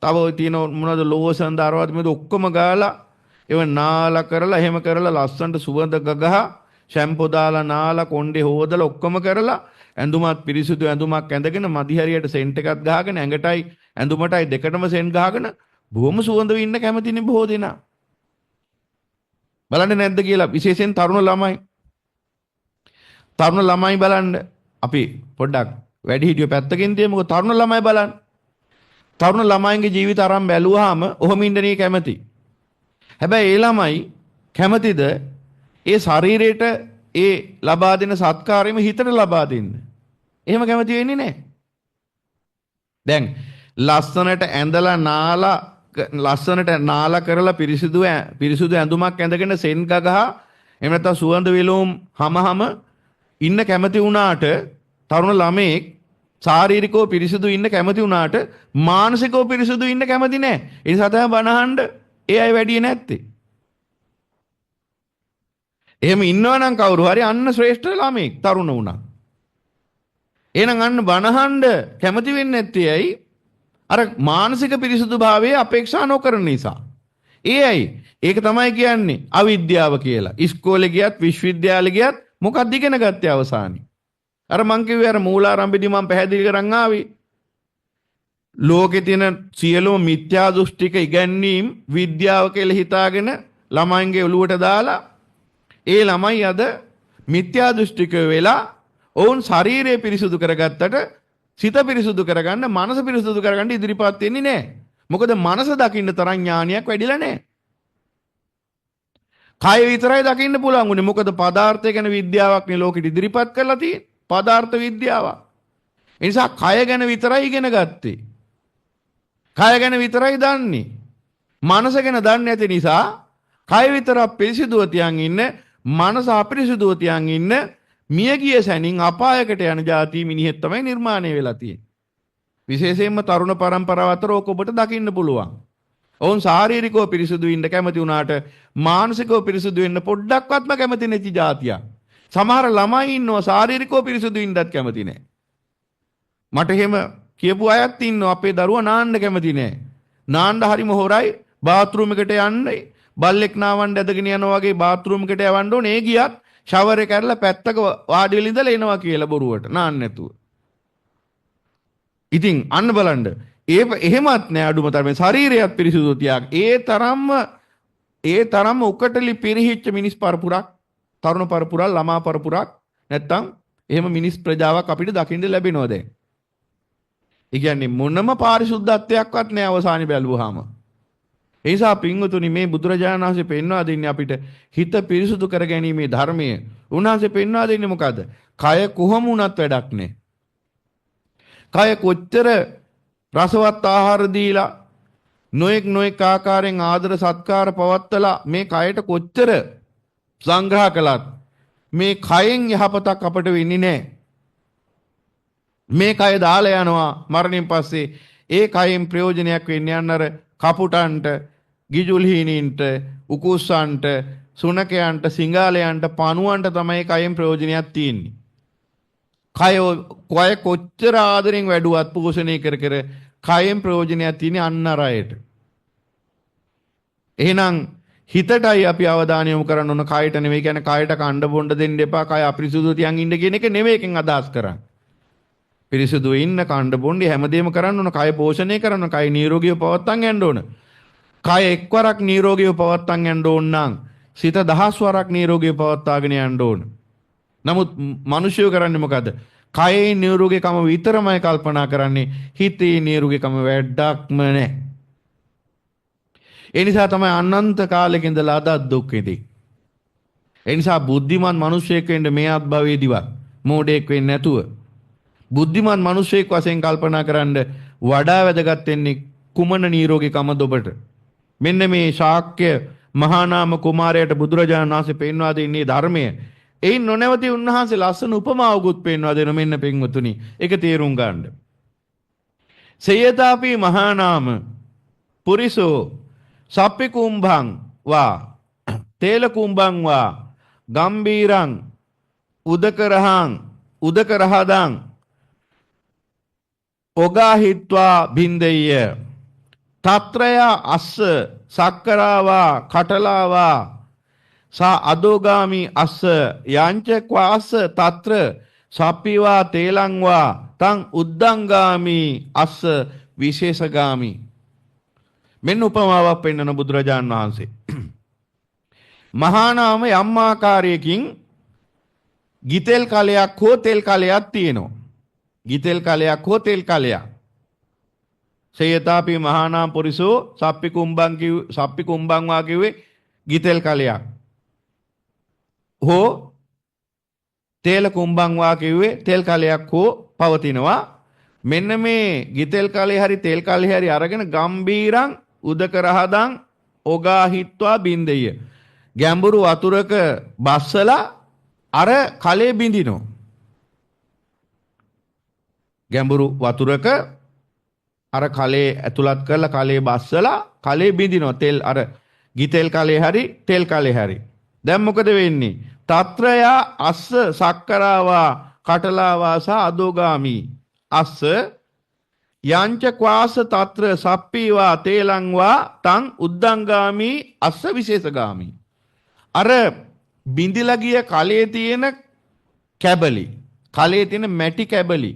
තව තියෙන මොනවද ලෝසන් දාරවද මේක ඔක්කොම ගාලා ඒව නාලා කරලා එහෙම කරලා ලස්සනට සුවඳ ගගහ ෂැම්පෝ දාලා නාලා කොණ්ඩේ හොදලා ඔක්කොම කරලා ඇඳුමත් පිරිසිදු ඇඳුමක් ඇඳගෙන මදි හරියට සෙන්ට් එකක් ගහගෙන ඇඟටයි ඇඳුමටයි දෙකටම සෙන්ට් ගහගෙන බොහොම සුවඳව ඉන්න කැමතිනේ බොහෝ දෙනා. බලන්නේ නැද්ද කියලා විශේෂයෙන් තරුණ ළමයි බලන්න. අපි පොඩ්ඩක් වැඩිහිටියෝ පැත්තකින් තියමුකෝ. තරුණ ළමයි බලන්න. තරුණ ළමයින්ගේ ජීවිත අරන් බැලුවාම ඔහොම ඉන්නනේ කැමති. හැබැයි ඒ ළමයි කැමතිද ඒ ශරීරයට ඒ ලබා දෙන සත්කාරෙම හිතට ලබා දෙන්න? එහෙම කැමති වෙන්නේ නැහැ. දැන් ලස්සනට ඇඳලා නාලා ලස්සනට නාලා කරලා පිරිසිදු ඇඳුමක් ඇඳගෙන සෙන් ගගහ එහෙම නැත්නම් සුවඳ විලවුම් හමහම ඉන්න කැමති වුණාට තරුණ ළමෙක් ශාරීරිකව පිරිසිදු ඉන්න කැමති වුණාට මානසිකව පිරිසිදු ඉන්න කැමති නැහැ. ඒ නිසා තමයි බනහඬ ඒ අය වැඩි නැත්තේ. එහෙම ඉන්නවනම් කවුරු හරි අන්න ශ්‍රේෂ්ඨ ළමෙක් තරුණ වුණා. එහෙනම් අන්න බනහඬ කැමති වෙන්නේ නැත්තේ ඇයි? අර මානසික පිරිසුදුභාවයේ අපේක්ෂා නොකරන නිසා. ඒ ඇයි? ඒක තමයි කියන්නේ අවිද්‍යාව කියලා. ඉස්කෝලේ ගියත් විශ්වවිද්‍යාලේ ගියත් මොකක්ද ඉගෙන ගත්තේ අවසානයේ? අර මං කිව්වේ අර මූලාරම්භයේදී මම පැහැදිලි කරන් ආවේ. ලෝකේ තියෙන සියලුම මිත්‍යා දෘෂ්ටික ඉගැන්වීම් විද්‍යාව කියලා හිතාගෙන ළමයින්ගේ ඔළුවට දාලා ඒ ළමයි අද මිත්‍යා දෘෂ්ටික වෙලා ඔවුන් ශරීරය පිරිසුදු කරගත්තට සිත පිරිසුදු කරගන්න, මනස පිරිසුදු කරගන්න ඉදිරිපත් වෙන්නේ නැහැ. මොකද මනස දකින්න තරම් ඥානියක් වැඩිලා නැහැ. කය විතරයි දකින්න පුළුවන් උනේ. මොකද පදාර්ථය ගැන විද්‍යාවක් නේ ලෝකෙට ඉදිරිපත් කරලා තියෙන්නේ. පදාර්ථ විද්‍යාවක්. ඒ නිසා කය ගැන විතරයි ඉගෙන ගත්තේ. කය ගැන විතරයි දන්නේ. මනස ගැන දන්නේ නැති නිසා කය විතරක් පිරිසිදුව තියන් ඉන්න, මනස අපිරිසිදුව තියන් ඉන්න මියගිය සැනින් අපායකට යන જાති මිනිහෙක් තමයි නිර්මාණය වෙලා තියෙන්නේ. විශේෂයෙන්ම තරුණ පරම්පරාව අතර ඕක ඔබට දකින්න පුළුවන්. ඔවුන් ශාරීරිකව පිරිසුදු වෙන්න කැමති වුණාට මානසිකව පිරිසුදු වෙන්න පොඩ්ඩක්වත්ම කැමති නැති જાතියක්. සමහර ළමයි ඉන්නවා ශාරීරිකව පිරිසුදු වෙන්නත් කැමති නැහැ. මට එහෙම කියපු අයත් ඉන්නවා අපේ දරුවා නාන්න කැමති නැහැ. නාන්න හරිම හොරයි බාත් รู එකට යන්නේ බල්ලෙක් නාවන්න ඇදගෙන යනවා වගේ බාත් รู එකට යවන්න ඕනේ. ඒ ගියත් ෂවර් එක කරලා පැත්තක වාඩි වෙලා ඉඳලා එනවා කියලා බොරුවට නාන්න නැතුව. ඉතින් අන්න බලන්න එහෙමත් නෑ අඩුම තරමේ ශරීරයත් පිරිසුදු තියාග. ඒ තරම්ම උකටලි පිරිහිච්ච මිනිස් පරපුරක් තරුණ පරපුරක් ළමා පරපුරක් නැත්තම් එහෙම මිනිස් ප්‍රජාවක් අපිට දකින්න ලැබෙනවා දැන්. ඒ කියන්නේ මොනම පාරිශුද්ධත්වයක්වත් නෑ අවසානයේ බැලුවාම. ඒ නිසා පින්වතුනි මේ බුදුරජාණන් වහන්සේ පෙන්වා දෙන්නේ අපිට හිත පිරිසුදු කර ගැනීමේ ධර්මය. උන්වහන්සේ පෙන්වා දෙන්නේ මොකද්ද? කය කොහොම වුණත් වැඩක් නෑ. කය කොච්චර රසවත් ආහාර දීලා නොඑක් ආකාරයෙන් ආදර සත්කාර පවත්තලා මේ කයට කොච්චර සංග්‍රහ කළත් මේ කයෙන් යහපතක් අපට වෙන්නේ නැහැ. මේ කය දාලා යනවා මරණයෙන් පස්සේ ඒ කයෙන් ප්‍රයෝජනයක් වෙන්නේ අන්නර කපුටන්ට, ගිජුල්හීනීන්ට, උකුස්සන්ට, සුනකයන්ට, සිංහලයන්ට, පණුවන්ට තමයි කයෙන් ප්‍රයෝජනයක් තියෙන්නේ. කය කොච්චර ආදරෙන් වැඩුවත් පෝෂණය කර කයෙන් ප්‍රයෝජනයක් තියෙන්නේ අන්න අරයට. එහෙනම් හිතටයි අපි අවධානය යොමු කරන්න ඕන කයට නෙවෙයි. කියන්නේ කයට කණ්ඩ බොණ්ඩ දෙන්න එපා. කය අපිරිසුදු තියන් ඉන්න කියන එක නෙවෙයි එකෙන් අදහස් කරන්නේ. පිරිසුදු ඉන්න කණ්ඩ බොණ්ඩ හැමදේම කරන්න ඕන. කය පෝෂණය කරන්න, කය නිරෝගීව පවත්වාගෙන යන්න ඕන. කය එක්වරක් නිරෝගීව පවත්වාගෙන යන්න ඕන නම් සිත දහස් වරක් නිරෝගීව පවත්වාගෙන යන්න ඕන. නමුත් මිනිස්සු කරන්නේ මොකද? කයේ නිරෝගීකම විතරමයි කල්පනා කරන්නේ. හිතේ නිරෝගීකම වැඩක්ම නැහැ. ඒ නිසා තමයි අනන්ත කාලෙක ඉඳලා අද දුක් විඳි. ඒ නිසා බුද්ධිමත් මිනිසෙක් වෙන්න මේ අත්භවයේදීවත් මෝඩෙක් වෙන්නේ නැතුව බුද්ධිමත් මිනිසෙක් වශයෙන් කල්පනා කරන්න වඩා වැදගත් වෙන්නේ කුමන නිරෝගීකමද ඔබට? මෙන්න මේ ශාක්‍ය මහා නාම කුමාරයාට බුදුරජාණන් වහන්සේ පෙන්වා දෙන්නේ ධර්මය. එයින් නොනවති උන්වහන්සේ ලස්සන උපමාවකුත් පෙන්වා දෙන මෙන්න පින්වතුනි. ඒක තේරුම් ගන්න. සේයතාපි මහා නාම පුරිසෝ සප්පි කුම්භං වා තේල කුම්භං වා ගම්බීරං උදකරහදං ඔගාහිත්වා බින්දෙය්‍ය තත්‍රය අස්ස සක්කරාවා කටලාවා සා අදෝගාමි අස්ස යංච ක්වාස තත්‍ර සප්පිවා තේලංවා තං උද්දංගාමි අස්ස විශේෂගාමි. මෙන්න උපමාවක් පෙන්වන බුදුරජාන් වහන්සේ. මහා නාම යම් ආකාරයකින් ගිතෙල් කලයක් හෝ තෙල් කලයක් තියෙනවා. ගිතෙල් කලයක් හෝ තෙල් කලයක්. සේයතාපි මහා නාම පුරිසෝ සප්පි කුම්භං වා කිව්වේ ගිතෙල් කලයක්. හෝ තේල කුම්භං වා කිව්වේ තෙල් කලයක් හෝ පවතිනවා. මෙන්න මේ ගිතෙල් කලේ හරි තෙල් කලේ හරි අරගෙන ගම්බීරං උදකරහදං ඔගාහිත්වා බින්දෙය. ගැඹුරු වතුරක බස්සලා අර කලේ බින්දිනවා. ගැඹුරු වතුරක අර කලේ ඇතුළත් කරලා කලේ බස්සලා කලේ බින්දිනවා. තෙල් අර ගිතෙල් කලේ හරි තෙල් කලේ හරි. දැන් මොකද වෙන්නේ? తත්‍රය අස්ස සක්කරාවා කටලාවා සහ අදෝගාමි අස්ස යංච ක්වාස తත්‍ර සප්පීවා තේලංවා තං උද්දංගාමි අස්ස විශේෂගාමි. අර බින්දිලා ගිය කලේ තියෙන කැබලි, කලේ තියෙන මැටි කැබලි,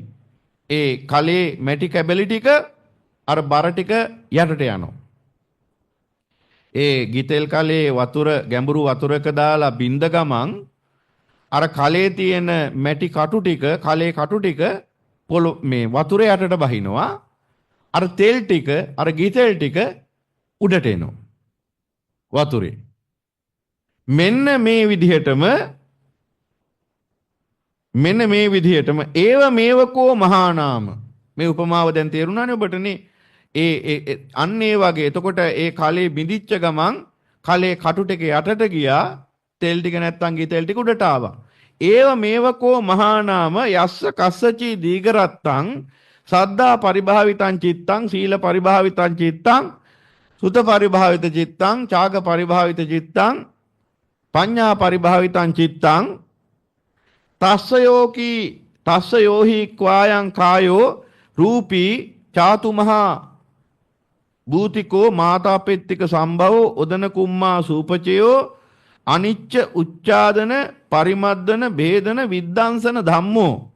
ඒ කලේ මැටි කැබලි ටික අර බර ටික යටට යනවා. ඒ ගිතෙල් කලේ වතුර ගැඹුරු වතුරක දාලා බින්ද ගමන් අර කලේ තියෙන මැටි කටු ටික, කලේ කටු ටික මේ වතුර යටට බහිනවා. අර තෙල් ටික, අර ගිතෙල් ටික උඩට එනවා වතුරේ. මෙන්න මේ විදිහටම ඒව මේවකෝ මහා නාම. මේ උපමාව දැන් තේරුණානේ ඔබටනේ. අන්න ඒ වගේ. එතකොට ඒ කලේ බිඳිච්ච ගමන් කලේ කටු ටික යටට ගියා, තෙල් ටික නැත්තම් ගිතෙල් ටික උඩට ආවා. ඒව මේවකෝ මහා නාම යස්ස කස්සචි දීගරත්තං සද්ධා පරිභාවිතං චිත්තං සීල පරිභාවිතං චිත්තං සුත පරිභාවිත චිත්තං ඡාග පරිභාවිත චිත්තං පඤ්ඤා පරිභාවිතං චිත්තං තස්ස යෝහි ක්වායං කායෝ රූපී චාතුමහා භූතිකෝ මාතාපෙත්තික සම්භවෝ උදන කුම්මා සූපචයෝ අනිච්ච උච්ඡාදන පරිමද්දන භේදන විද්දංසන ධම්මෝ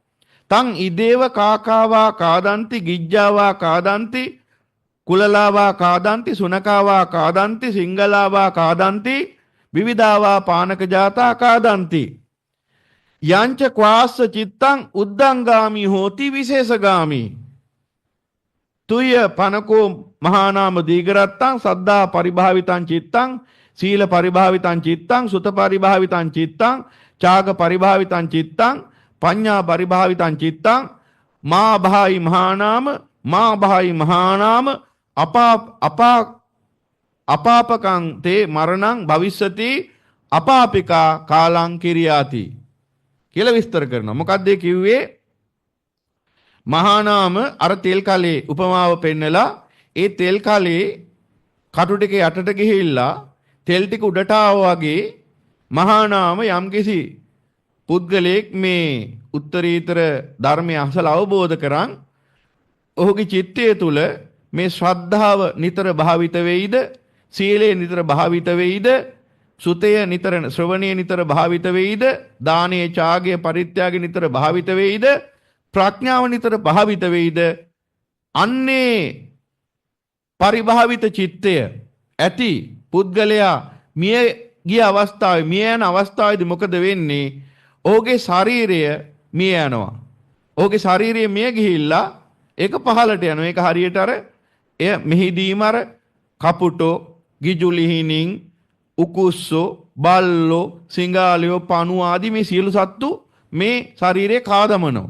තං ඉදේව කාකාවා කාදන්ති ගිජ්ජාවා කාදන්ති කුලලාවා කාදන්ති සුනකාවා කාදන්ති සිංගලාවා කාදන්ති විවිධාවා පානක ජාතා කාදන්ති යංච ක්වාස්ස චිත්තං උද්දංගාමි හෝති විශේෂගාමි තුය පනකෝ මහානාම දීගරත්තං සද්ධා පරිභාවිතං චිත්තං සීල පරිභාවිතං චිත්තං සුත පරිභාවිතං චිත්තං ඡාග පරිභාවිතං චිත්තං පඤ්ඤා පරිභාවිතං චිත්තං මා භායි මහානාම අපාපකං තේ මරණං භවිස්සති අපාපිකා කාලං කිරියාති කියලා විස්තර කරනවා. මොකක්ද ඒ කිව්වේ? මහානාම අර තෙල් කලේ උපමාව පෙන්නලා ඒ තෙල් කලේ කටු ටික යටට ගිහිල්ලා තෙල් ටික උඩට ආවා වගේ මහානාම යම්කිසි පුද්ගලයෙක් මේ උත්තරීතර ධර්මය අසල අවබෝධ කරන් ඔහුගේ චිත්තය තුල මේ ශ්‍රද්ධාව නිතර භාවිත වෙයිද, සීලය නිතර භාවිත වෙයිද, සුතය නිතර ශ්‍රවණය නිතර භාවිත වෙයිද, දානයේ ඡාගය පරිත්‍යාගය නිතර භාවිත වෙයිද, ප්‍රඥාව නිතර භාවිත වෙයිද, අන්නේ පරිභාවිත චිත්තය ඇති පුද්ගලයා මිය ගිය අවස්ථාවේ මිය යන අවස්ථාවේදී මොකද වෙන්නේ? ඔහුගේ ශරීරය මිය යනවා. ඔහුගේ ශරීරය මිය ගිහිල්ලා ඒක පහළට යනවා. ඒක හරියට අර එය මෙහිදීම අර කපුටෝ, ගිජුලිහිනින්, උකුස්සෝ, බල්ලෝ, සිංහාලයෝ, පණු ආදී මේ සියලු සත්තු මේ ශරීරයේ කාදමනවා.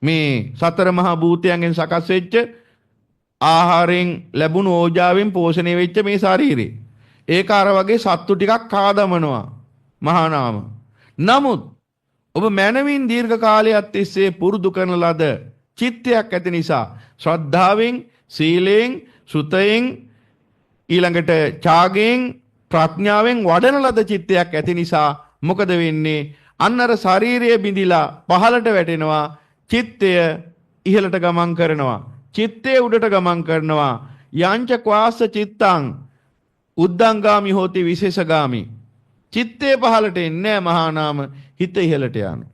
මේ සතර මහා භූතයන්ගෙන් සකස් වෙච්ච ආහාරයෙන් ලැබුණු ඕජාවෙන් පෝෂණය වෙච්ච මේ ශරීරය. ඒක අර වගේ සත්තු ටිකක් කාදමනවා මහානාම. නමුත් ඔබ මනමින් දීර්ඝ කාලයක් තිස්සේ පුරුදු කරන ලද චිත්තයක් ඇති නිසා ශ්‍රද්ධාවෙන්, සීලයෙන්, සුතයෙන්, ඊළඟට ඡාගයෙන්, ප්‍රඥාවෙන් වඩන ලද චිත්තයක් ඇති නිසා මොකද වෙන්නේ? අන්නර ශරීරය බිඳිලා පහළට වැටෙනවා. චිත්තය ඉහළට ගමන් කරනවා. චිත්තය උඩට ගමන් කරනවා. යංච ක්වාස්ස චිත්තං උද්දංගාමි හෝති විශේෂගාමි. චිත්තේ පහළට එන්නේ මහානාම, හිත ඉහළට යනවා.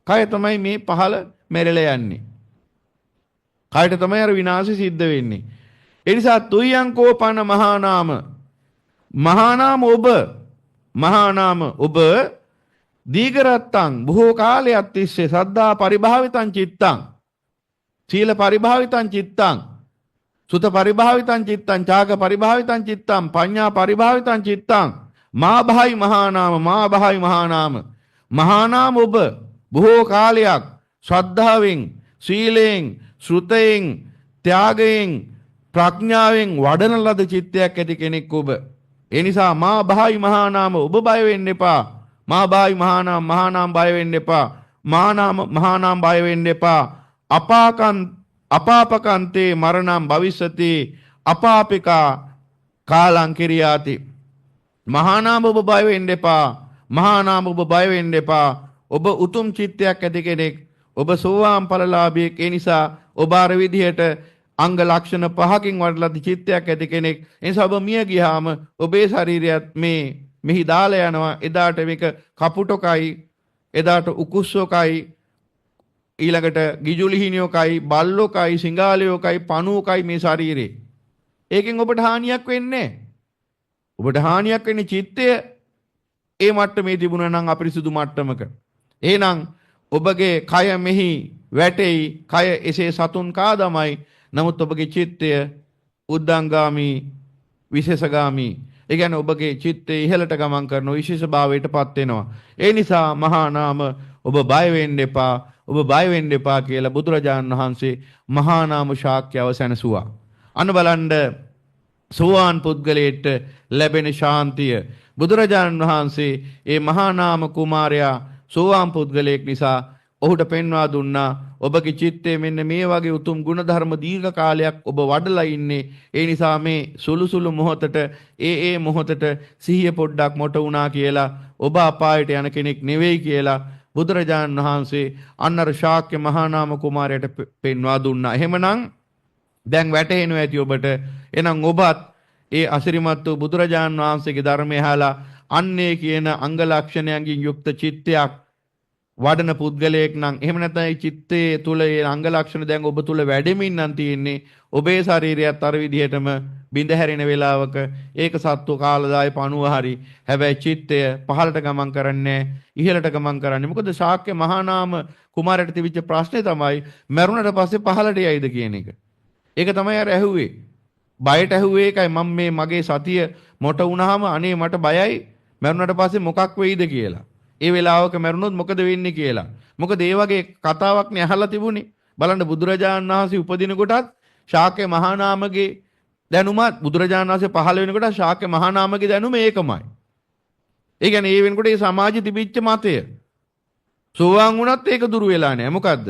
කය තමයි මේ පහළ මෙරළ යන්නේ. කයට තමයි අර විනාශය සිද්ධ වෙන්නේ. ඒ නිසා තුයං කෝපන මහානාම ඔබ දීගරත්තං බොහෝ කාලයක් තිස්සේ සද්ධා පරිභාවිතං චිත්තං සීල පරිභාවිතං චිත්තං සුත පරිභාවිතං චිත්තං ඡාග පරිභාවිතං චිත්තං පඤ්ඤා පරිභාවිතං චිත්තං මා භායි මහානාම ඔබ බොහෝ කාලයක් ශ්‍රද්ධාවෙන්, සීලයෙන්, ශ්‍රුතයෙන්, ත්‍යාගයෙන්, ප්‍රඥාවෙන් වඩන ලද චිත්තයක් ඇති කෙනෙක් ඔබ. ඒ නිසා මා භායි මහානාම ඔබ බය වෙන්න එපා. මා භායි මහානාම බය වෙන්න එපා. මහානාම බය වෙන්න එපා. අපාපකන්තේ මරණං භවිස්සති අපාපිකා කාලං කිරියාති. මහානාම ඔබ බය වෙන්න එපා. මහානාම ඔබ බය වෙන්න එපා. ඔබ උතුම් චිත්තයක් ඇති කෙනෙක්. ඔබ සෝවාන් ඵලලාභියෙක්. ඒ නිසා ඔබ අර විදිහට අංග ලක්ෂණ 5කින් වඩලා චිත්තයක් ඇති කෙනෙක්. ඒ නිසා ඔබ මිය ගියාම ඔබේ ශරීරයත් මෙහි දාලා යනවා. එදාට මේක කපුටකයි, එදාට උකුස්සෝකයි, ඊළඟට ගිජුලිහිනියෝකයි, බල්ලෝකයි, සිංහාලයෝකයි, පණුවෝකයි මේ ශරීරේ. ඒකෙන් ඔබට හානියක් වෙන්නේ නැහැ. ඔබට හානියක් වෙන්නේ චිත්තය ඒ මට්ටමේ තිබුණා නම් අපිරිසුදු මට්ටමක. එහෙනම් ඔබගේ කය මෙහි වැටෙයි. කය එසේ සතුන් කාදමයි. නමුත් ඔබගේ චිත්තය උද්දංගාමි, විශේෂගාමි. ඒ කියන්නේ ඔබගේ චිත්තය ඉහළට ගමන් කරන විශේෂ භාවයටපත් වෙනවා. ඒ නිසා මහානාම ඔබ බය වෙන්න එපා. ඔබ බය වෙන්න එපා කියලා බුදුරජාණන් වහන්සේ මහානාම ශාක්‍යව සැනසුවා. අන්න බලන්න සෝවාන් පුද්ගලයට ලැබෙන ශාන්තිය. බුදුරජාණන් වහන්සේ ඒ මහානාම කුමාරයා සෝවාන් පුද්ගලයෙක් නිසා ඔහුට පෙන්වා දුන්නා ඔබගේ චිත්තයේ මෙන්න මේ වගේ උතුම් ගුණධර්ම දීර්ඝ කාලයක් ඔබ වඩලා ඉන්නේ. ඒ නිසා මේ සුළු සුළු මොහොතට ඒ මොහොතට සිහිය පොඩ්ඩක් මොට වුණා කියලා ඔබ අපායට යන කෙනෙක් නෙවෙයි කියලා බුදුරජාණන් වහන්සේ අන්නර ශාක්‍ය මහානාම කුමාරයට පෙන්වා දුන්නා. එහෙමනම් දැන් වැටහෙනවා ඇති ඔබට. එහෙනම් ඔබත් ඒ අසිරිමත් වූ බුදුරජාණන් වහන්සේගේ ධර්මය අහලා අන්නේ කියන අංග ලක්ෂණයන්ගෙන් යුක්ත චිත්තයක් වඩන පුද්ගලයෙක් නම් එහෙම නැත්නම් ඒ චිත්තයේ තුල ඒ අංග ලක්ෂණ දැන් ඔබ තුල වැඩෙමින් නම් තියෙන්නේ. ඔබේ ශරීරයත් අර විදිහටම බිඳ හැරෙන වෙලාවක ඒක සත්ව කාලදාය පණුව හරි. හැබැයි චිත්තය පහළට ගමන් කරන්නේ ඉහළට ගමන් කරන්නේ. මොකද ශාක්‍ය මහානාම කුමාරට තිබිච්ච ප්‍රශ්නේ තමයි මරුණට පස්සේ පහළට යයිද කියන එක. ඒක තමයි අර ඇහුවේ. බයට ඇහුවේ ඒකයි මම මේ මගේ සතිය මොට වුණාම අනේ මට බයයි මරුණට පස්සේ මොකක් වෙයිද කියලා. ඒ වෙලාවක මරුණොත් මොකද වෙන්නේ කියලා. මොකද ඒ වගේ කතාවක් නේ අහලා තිබුණේ. බලන්න බුදුරජාණන් වහන්සේ උපදින කොටත් ශාක්‍ය මහානාමගේ දැනුමත් බුදුරජාණන් වහන්සේ පහළ වෙනකොට ශාක්‍ය මහානාමගේ දැනුම ඒකමයි. ඒ කියන්නේ ඒ වෙනකොට ඒ සමාජෙ තිබිච්ච මතය. සෝවාන් වුණත් ඒක දුරු වෙලා නැහැ. මොකද්ද?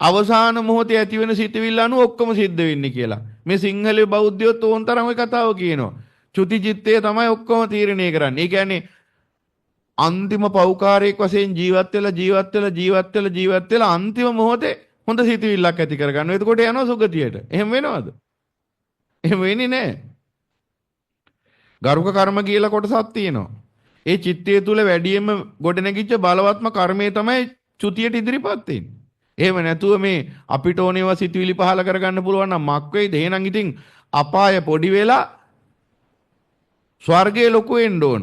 අවසාන මොහොතේ ඇති වෙන සිතවිල්ල අනුව ඔක්කොම සිද්ධ වෙන්නේ කියලා. මේ සිංහලයේ බෞද්ධයොත් ඕන තරම් ওই කතාව කියනවා. චුති චිත්තය තමයි ඔක්කොම තීරණය කරන්නේ. ඒ කියන්නේ අන්තිම පෞකාරයක් වශයෙන් ජීවත් වෙලා අන්තිම මොහොතේ හොඳ සිතවිල්ලක් ඇති කරගන්නවා. එතකොට යනවා සුගතියට. එහෙම වෙනවද? එහෙම වෙන්නේ නැහැ. ගරුක කර්ම කියලා කොටසක් තියෙනවා. ඒ චිත්තය තුල වැඩියෙන්ම ගොඩනැගිච්ච බලවත්ම කර්මය තමයි චුතියට ඉදිරිපත් වෙන්නේ. එහෙම නැතුව මේ අපිට ඕනේවා සිතුවිලි පහල කරගන්න පුළුවන් නම් මක් වෙයිද? එහෙනම් ඉතින් අපාය පොඩි වෙලා ස්වර්ගයේ ලොකු වෙන්න ඕන.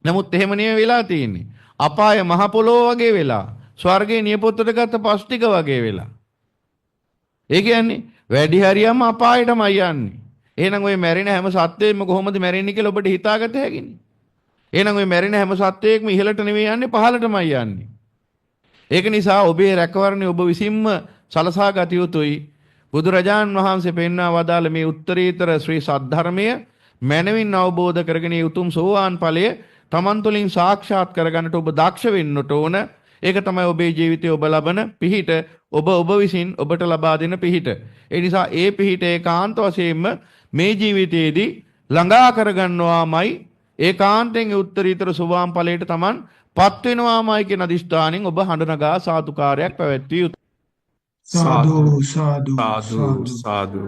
නමුත් එහෙම නෙවෙයි වෙලා තියෙන්නේ. අපාය මහ පොළොව වගේ වෙලා ස්වර්ගයේ නියපොත්තට ගත්ත පස් ටික වගේ වෙලා. ඒ කියන්නේ වැඩි හරියම අපායටමයි යන්නේ. එහෙනම් ඔය මැරෙන හැම සත්වෙම කොහොමද මැරෙන්නේ කියලා ඔබට හිතාගත හැකිනේ. එහෙනම් ඔය මැරෙන හැම සත්වයක්ම ඉහළට නෙවෙයි යන්නේ පහළටමයි යන්නේ. ඒක නිසා ඔබේ රැකවරණය ඔබ විසින්ම සලසා ගත යුතුයි. බුදුරජාණන් වහන්සේ පෙන්වා වදාළ මේ උත්තරීතර ශ්‍රී සද්ධර්මය මනවින් අවබෝධ කරගෙන උතුම් සෝවාන් ඵලය තමන් තුළින් සාක්ෂාත් කරගන්නට ඔබ දක්ෂ වෙන්නට ඕන. ඒක තමයි ඔබේ ජීවිතයේ ඔබ ලබන පිහිට, ඔබ විසින් ඔබට ලබා දෙන පිහිට. ඒ නිසා ඒ පිහිට ඒකාන්ත වශයෙන්ම මේ ජීවිතයේදී ළඟා කරගන්නවාමයි ඒකාන්තයෙන් උත්තරීතර සෝවාන් ඵලයට තමන් පත් වෙනවාමයි කියන අදිෂ්ඨානෙන් ඔබ හඬ නගා සාදුකාරයක් පැවැත්විය යුතුයි. සාදු සාදු සාදු.